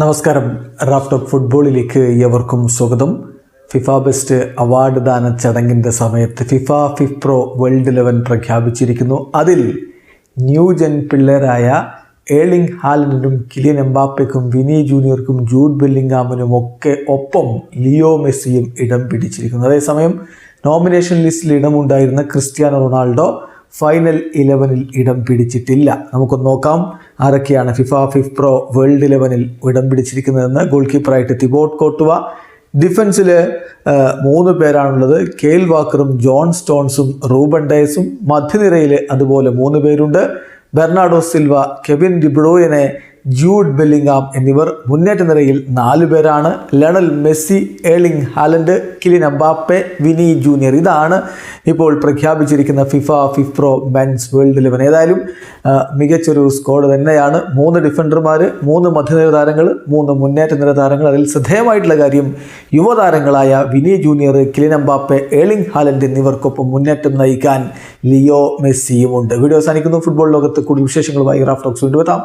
നമസ്കാരം. റാഫ് ഫുട്ബോളിലേക്ക് ഏവർക്കും സ്വാഗതം. ഫിഫ ബെസ്റ്റ് അവാർഡ് ദാന ചടങ്ങിൻ്റെ സമയത്ത് ഫിഫ ഫിഫ്പ്രോ വേൾഡ് 11 പ്രഖ്യാപിച്ചിരിക്കുന്നു. അതിൽ ന്യൂജൻ പിള്ളേരായ ഏർലിംഗ് ഹാലൻഡിനും കിലിയൻ എംബാപ്പയ്ക്കും വിനി ജൂനിയർക്കും ജൂഡ് ബെല്ലിംഗാമിനും ഒക്കെ ഒപ്പം ലിയോ മെസ്സിയും ഇടം പിടിച്ചിരിക്കുന്നു. അതേസമയം നോമിനേഷൻ ലിസ്റ്റിൽ ഇടമുണ്ടായിരുന്ന ക്രിസ്ത്യാനോ റൊണാൾഡോ ഫൈനൽ 11 ഇടം പിടിച്ചിട്ടില്ല. നമുക്കൊന്ന് നോക്കാം ആരൊക്കെയാണ് ഫിഫ ഫിഫ്പ്രോ വേൾഡ് 11 ഇടം പിടിച്ചിരിക്കുന്നതെന്ന്. ഗോൾ കീപ്പറായിട്ട് തിബോട്ട് കോർട്ടുവ, ഡിഫൻസിൽ 3 പേരാണുള്ളത്, കെയിൽ വാക്കറും ജോൺ സ്റ്റോൺസും റൂബൻ ഡയസും. മധ്യനിരയിൽ അതുപോലെ 3 പേരുണ്ട്, Bernardo Silva, Kevin De Bruyne, Jude Bellingham എന്നിവർ. മുന്നേറ്റ നിരയിൽ 4 പേരാണ്, Lionel Messi, Erling Haaland, Kylian Mbappe, Vini Junior. ഇതാണ് ഇപ്പോൾ പ്രഖ്യാപിച്ചിരിക്കുന്ന ഫിഫ ഫിഫ്പ്രോ മെൻസ് വേൾഡ് 11. ഏതായാലും മികച്ചൊരു സ്ക്വാഡ് തന്നെയാണ്. 3 ഡിഫൻഡർമാർ, 3 മധ്യനിര താരങ്ങൾ, 3 മുന്നേറ്റ നിര താരങ്ങൾ. അതിൽ ശ്രദ്ധേയമായിട്ടുള്ള കാര്യം യുവതാരങ്ങളായ Vini Junior, Kylian Mbappe, Erling Haaland എന്നിവർക്കൊപ്പം മുന്നേറ്റം നയിക്കാൻ ലിയോ മെസ്സിയുമുണ്ട്. വീഡിയോ അവസാനിക്കുന്നു. ഫുട്ബോൾ ലോകത്ത് കൂടുതൽ വിശേഷങ്ങളുമായി റാഫ് ടോക്സ് വീണ്ടും എത്താം.